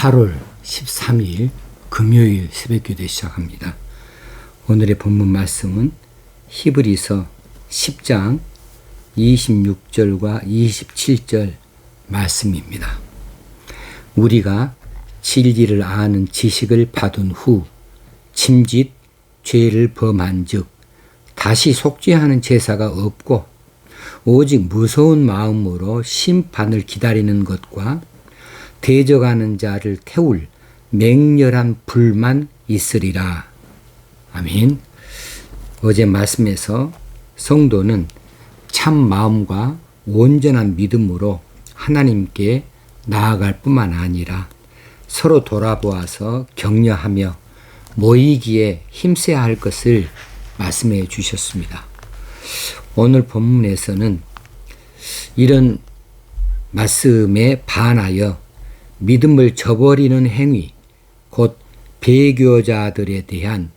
8월 13일 금요일 새벽기도 시작합니다. 오늘의 본문 말씀은 히브리서 10장 26절과 27절 말씀입니다. 우리가 진리를 아는 지식을 받은 후 침짓 죄를 범한 즉 다시 속죄하는 제사가 없고 오직 무서운 마음으로 심판을 기다리는 것과 대적하는 자를 태울 맹렬한 불만 있으리라. 아멘. 어제 말씀에서 성도는 참 마음과 온전한 믿음으로 하나님께 나아갈 뿐만 아니라 서로 돌아보아서 격려하며 모이기에 힘써야 할 것을 말씀해 주셨습니다. 오늘 본문에서는 이런 말씀에 반하여 믿음을 저버리는 행위, 곧 배교자들에 대한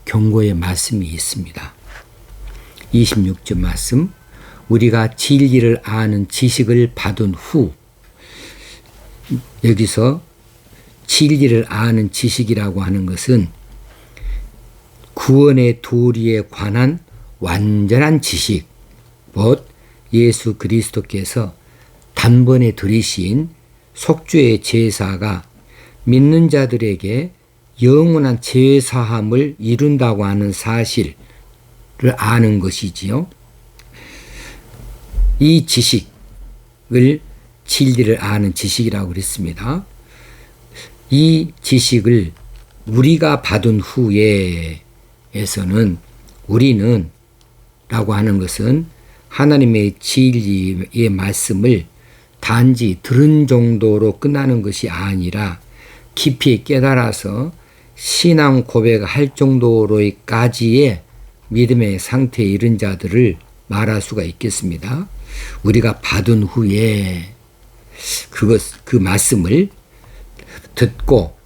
경고의 말씀이 있습니다. 26절 말씀, 우리가 진리를 아는 지식을 받은 후, 여기서 진리를 아는 지식이라고 하는 것은 구원의 도리에 관한 완전한 지식, 곧 예수 그리스도께서 단번에 들이신 속죄의 제사가 믿는 자들에게 영원한 죄사함을 이룬다고 하는 사실을 아는 것이지요. 이 지식을 진리를 아는 지식이라고 그랬습니다. 이 지식을 우리가 받은 후에에서는 우리는 라고 하는 것은 하나님의 진리의 말씀을 단지 들은 정도로 끝나는 것이 아니라 깊이 깨달아서 신앙 고백할 정도로까지의 믿음의 상태에 이른 자들을 말할 수가 있겠습니다. 우리가 받은 후에 그 말씀을 듣고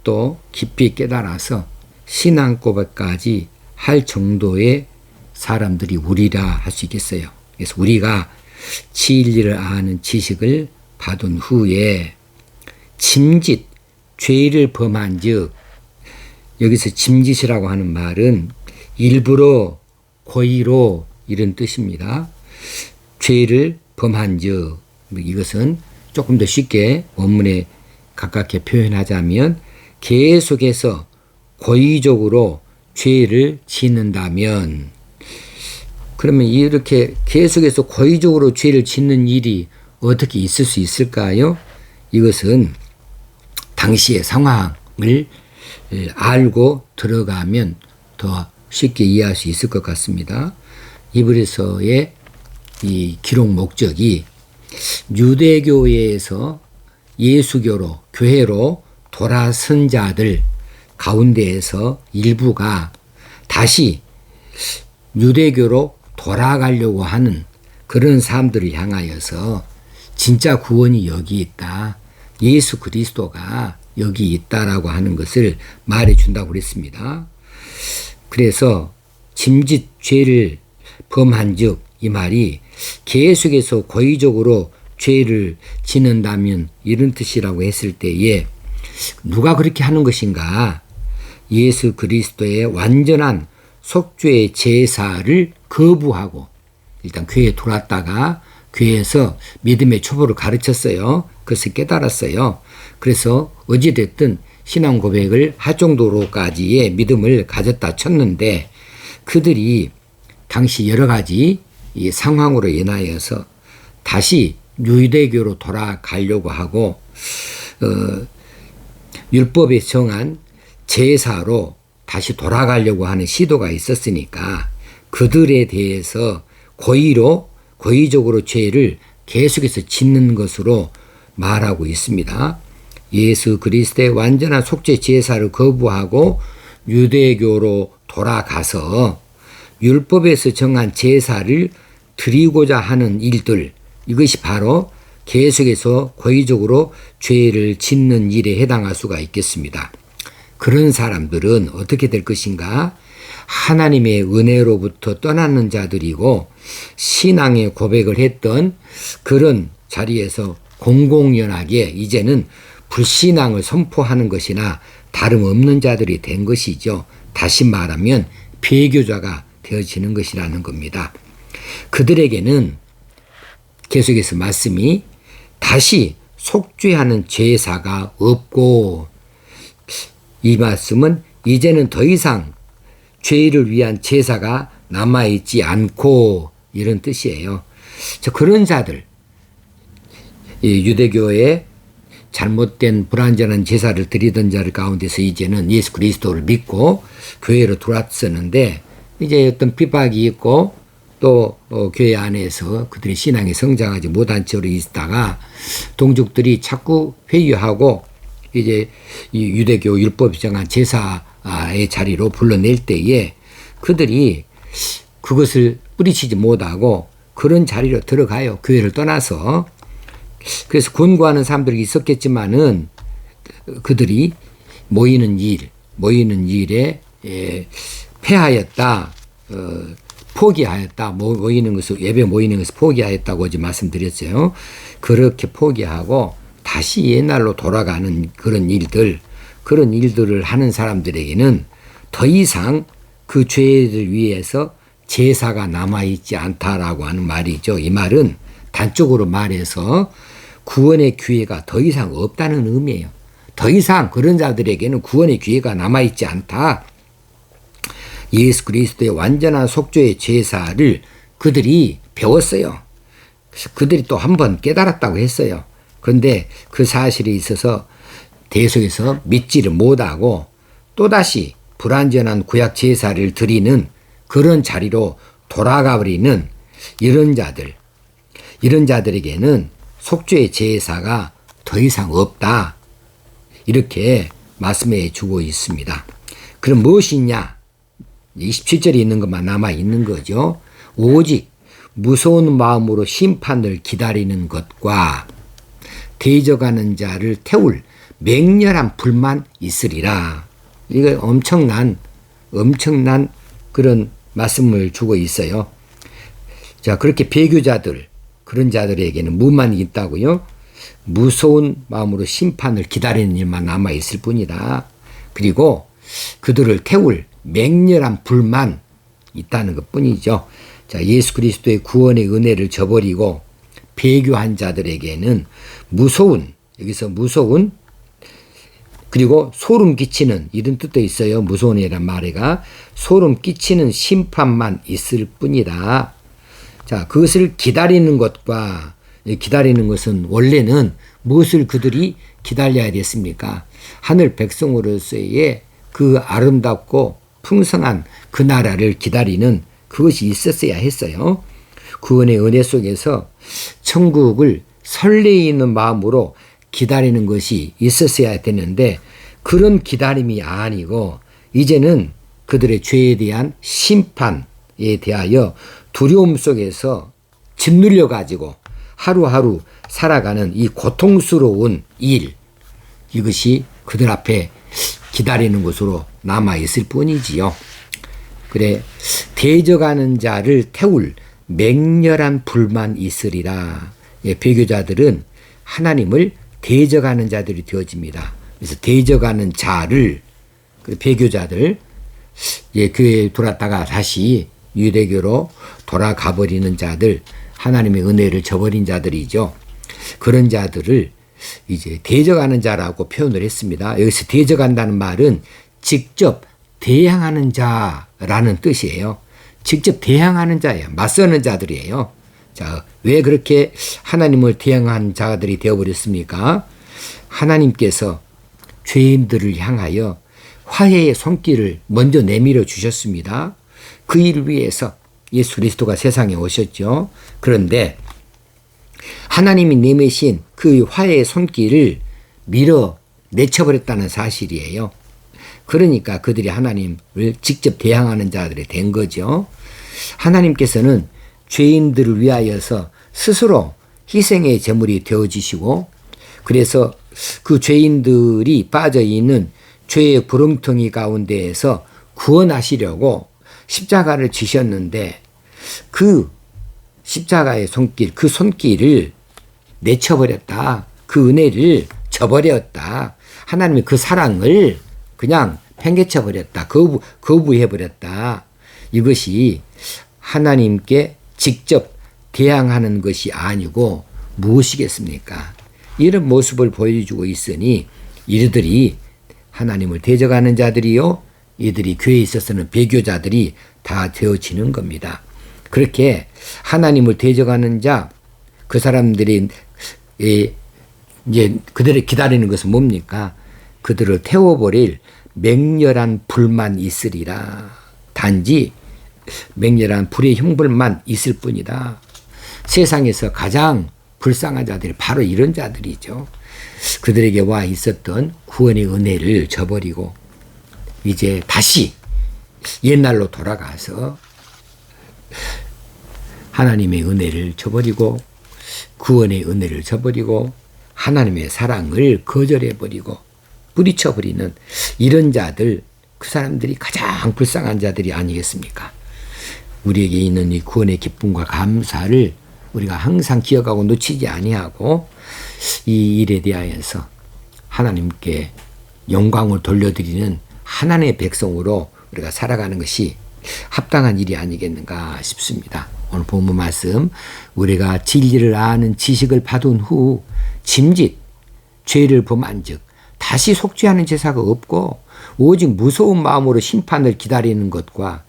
또 깊이 깨달아서 신앙 고백까지 할 정도의 사람들이 우리라 할 수 있겠어요. 그래서 우리가 진리를 아는 지식을 받은 후에 침짓, 죄를 범한 즉, 여기서 침짓이라고 하는 말은 일부러, 고의로 이런 뜻입니다. 죄를 범한 즉, 이것은 조금 더 쉽게 원문에 가깝게 표현하자면 계속해서 고의적으로 죄를 짓는다면, 그러면 이렇게 계속해서 고의적으로 죄를 짓는 일이 어떻게 있을 수 있을까요? 이것은 당시의 상황을 알고 들어가면 더 쉽게 이해할 수 있을 것 같습니다. 히브리서의 이 기록 목적이 유대교회에서 예수교로, 교회로 돌아선 자들 가운데에서 일부가 다시 유대교로 돌아가려고 하는 그런 사람들을 향하여서 진짜 구원이 여기 있다, 예수 그리스도가 여기 있다라고 하는 것을 말해준다고 그랬습니다. 그래서 짐짓 죄를 범한 즉, 이 말이 계속해서 고의적으로 죄를 짓는다면 이런 뜻이라고 했을 때에 누가 그렇게 하는 것인가? 예수 그리스도의 완전한 속죄의 제사를 거부하고 일단 교회에 돌아왔다가 교회에서 믿음의 초보를 가르쳤어요. 그것을 깨달았어요. 그래서 어찌됐든 신앙 고백을 할 정도로까지의 믿음을 가졌다 쳤는데 그들이 당시 여러 가지 이 상황으로 인하여서 다시 유대교로 돌아가려고 하고 율법에 정한 제사로 다시 돌아가려고 하는 시도가 있었으니까 그들에 대해서 고의적으로 죄를 계속해서 짓는 것으로 말하고 있습니다. 예수 그리스도의 완전한 속죄 제사를 거부하고 유대교로 돌아가서 율법에서 정한 제사를 드리고자 하는 일들, 이것이 바로 계속해서 고의적으로 죄를 짓는 일에 해당할 수가 있겠습니다. 그런 사람들은 어떻게 될 것인가? 하나님의 은혜로부터 떠나는 자들이고 신앙의 고백을 했던 그런 자리에서 공공연하게 이제는 불신앙을 선포하는 것이나 다름없는 자들이 된 것이죠. 다시 말하면 배교자가 되어지는 것이라는 겁니다. 그들에게는 계속해서 말씀이 다시 속죄하는 제사가 없고, 이 말씀은 이제는 더 이상 죄를 위한 제사가 남아있지 않고, 이런 뜻이에요. 그런 자들, 유대교의 잘못된 불완전한 제사를 드리던 자들 가운데서 이제는 예수 그리스도를 믿고 교회로 들어왔었는데, 이제 어떤 핍박이 있고 또 교회 안에서 그들의 신앙이 성장하지 못한 채로 있다가 동족들이 자꾸 회유하고 이제 이 유대교 율법이 정한 제사의 자리로 불러낼 때에 그들이 그것을 뿌리치지 못하고 그런 자리로 들어가요. 교회를 떠나서. 그래서 권고하는 사람들이 있었겠지만은 그들이 모이는 일에 패하였다, 포기하였다, 모이는 것을, 예배 모이는 것을 포기하였다고 어제 말씀드렸어요. 그렇게 포기하고 다시 옛날로 돌아가는 그런 일들을 하는 사람들에게는 더 이상 그 죄를 위해서 제사가 남아있지 않다라고 하는 말이죠. 이 말은 단적으로 말해서 구원의 기회가 더 이상 없다는 의미예요. 더 이상 그런 자들에게는 구원의 기회가 남아있지 않다. 예수 그리스도의 완전한 속죄의 제사를 그들이 배웠어요. 그들이 또 한 번 깨달았다고 했어요. 그런데 그 사실에 있어서 계속해서 믿지를 못하고 또다시 불완전한 구약 제사를 드리는 그런 자리로 돌아가 버리는 이런 자들에게는 속죄의 제사가 더 이상 없다. 이렇게 말씀해 주고 있습니다. 그럼 무엇이냐? 27절에 있는 것만 남아 있는 거죠. 오직 무서운 마음으로 심판을 기다리는 것과 대적하는 자를 태울 맹렬한 불만 있으리라. 이거 엄청난 그런 말씀을 주고 있어요. 자, 그렇게 배교자들, 그런 자들에게는 무만이 있다고요. 무서운 마음으로 심판을 기다리는 일만 남아 있을 뿐이다. 그리고 그들을 태울 맹렬한 불만 있다는 것 뿐이죠. 자, 예수 그리스도의 구원의 은혜를 저버리고 배교한 자들에게는 여기서 무서운, 그리고 소름 끼치는, 이런 뜻도 있어요. 무서운이란 말에가 소름 끼치는 심판만 있을 뿐이다. 자, 그것을 기다리는 것과, 기다리는 것은 원래는 무엇을 그들이 기다려야 됐습니까? 하늘 백성으로서의 그 아름답고 풍성한 그 나라를 기다리는 그것이 있었어야 했어요. 구원의 은혜 속에서 천국을 설레이는 마음으로 기다리는 것이 있었어야 되는데, 그런 기다림이 아니고 이제는 그들의 죄에 대한 심판에 대하여 두려움 속에서 짓눌려 가지고 하루하루 살아가는 이 고통스러운 일, 이것이 그들 앞에 기다리는 것으로 남아있을 뿐이지요. 그래, 대적하는 자를 태울 맹렬한 불만 있으리라. 배교자들은 하나님을 대적하는 자들이 되어집니다. 그래서 대적하는 자를, 배교자들, 교회에 돌았다가 다시 유대교로 돌아가 버리는 자들, 하나님의 은혜를 저버린 자들이죠. 그런 자들을 이제 대적하는 자라고 표현을 했습니다. 여기서 대적한다는 말은 직접 대항하는 자라는 뜻이에요. 직접 대항하는 자예요. 맞서는 자들이에요. 자, 왜 그렇게 하나님을 대항한 자들이 되어버렸습니까? 하나님께서 죄인들을 향하여 화해의 손길을 먼저 내밀어 주셨습니다. 그 일을 위해서 예수 그리스도가 세상에 오셨죠. 그런데 하나님이 내미신 그 화해의 손길을 밀어 내쳐버렸다는 사실이에요. 그러니까 그들이 하나님을 직접 대항하는 자들이 된 거죠. 하나님께서는 죄인들을 위하여서 스스로 희생의 제물이 되어지시고, 그래서 그 죄인들이 빠져있는 죄의 구렁텅이 가운데에서 구원하시려고 십자가를 지셨는데, 그 십자가의 손길, 그 손길을 내쳐버렸다. 그 은혜를 저버렸다. 하나님이 그 사랑을 그냥 팽개쳐 버렸다. 거부해 버렸다. 이것이 하나님께 직접 대항하는 것이 아니고 무엇이겠습니까? 이런 모습을 보여주고 있으니 이들이 하나님을 대적하는 자들이요, 이들이 교회에 있어서는 배교자들이 다 되어지는 겁니다. 그렇게 하나님을 대적하는 자, 그 사람들이 이제 그들을 기다리는 것은 뭡니까? 그들을 태워버릴 맹렬한 불만 있으리라. 단지 맹렬한 불의 형벌만 있을 뿐이다. 세상에서 가장 불쌍한 자들이 바로 이런 자들이죠. 그들에게 와 있었던 구원의 은혜를 저버리고 이제 다시 옛날로 돌아가서 하나님의 은혜를 저버리고 구원의 은혜를 저버리고 하나님의 사랑을 거절해버리고 뿌리쳐버리는 이런 자들, 그 사람들이 가장 불쌍한 자들이 아니겠습니까? 우리에게 있는 이 구원의 기쁨과 감사를 우리가 항상 기억하고 놓치지 아니하고 이 일에 대하여서 하나님께 영광을 돌려드리는 하나님의 백성으로 우리가 살아가는 것이 합당한 일이 아니겠는가 싶습니다. 오늘 본문 말씀, 우리가 진리를 아는 지식을 받은 후 짐짓 죄를 범한즉 다시 속죄하는 제사가 없고 오직 무서운 마음으로 심판을 기다리는 것과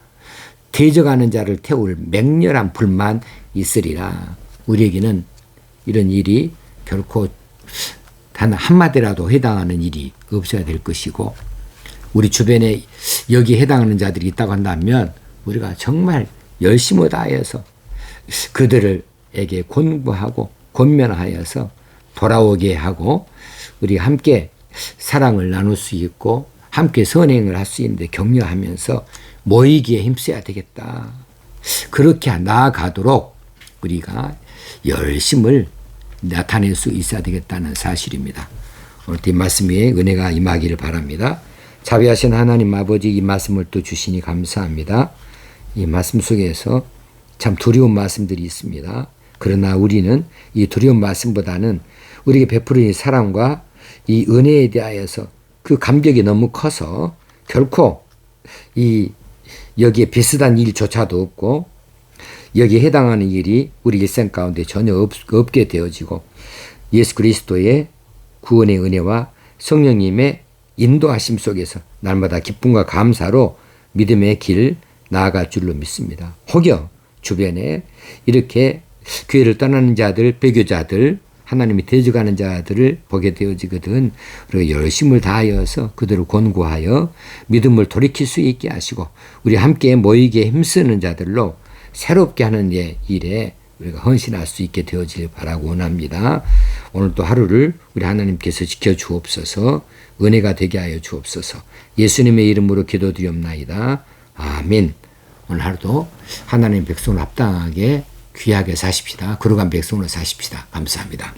대적하는 자를 태울 맹렬한 불만 있으리라. 우리에게는 이런 일이 결코 단 한마디라도 해당하는 일이 없어야 될 것이고, 우리 주변에 여기에 해당하는 자들이 있다고 한다면 우리가 정말 열심을 다해서 그들에게 권고하고 권면하여서 돌아오게 하고 우리 함께 사랑을 나눌 수 있고 함께 선행을 할 수 있는데 격려하면서 모이기에 힘써야 되겠다. 그렇게 나아가도록 우리가 열심을 나타낼 수 있어야 되겠다는 사실입니다. 오늘 이 말씀 위에 은혜가 임하기를 바랍니다. 자비하신 하나님 아버지, 이 말씀을 또 주시니 감사합니다. 이 말씀 속에서 참 두려운 말씀들이 있습니다. 그러나 우리는 이 두려운 말씀보다는 우리에게 베푸는 이 사랑과 이 은혜에 대하여서 그 감격이 너무 커서 결코 여기에 비슷한 일조차도 없고 여기에 해당하는 일이 우리 일생 가운데 전혀 없게 되어지고 예수 그리스도의 구원의 은혜와 성령님의 인도하심 속에서 날마다 기쁨과 감사로 믿음의 길 나아갈 줄로 믿습니다. 혹여 주변에 이렇게 교회를 떠나는 자들, 배교자들, 하나님이 대적하는 자들을 보게 되어지거든 우리가 열심을 다하여서 그들을 권고하여 믿음을 돌이킬 수 있게 하시고 우리 함께 모이기에 힘쓰는 자들로 새롭게 하는 일에 우리가 헌신할 수 있게 되어지길 바라고 원합니다. 오늘 또 하루를 우리 하나님께서 지켜주옵소서, 은혜가 되게 하여 주옵소서. 예수님의 이름으로 기도드리옵나이다. 아멘. 오늘 하루도 하나님 백성을 합당하게 귀하게 사십시다. 거룩한 백성으로 사십시다. 감사합니다.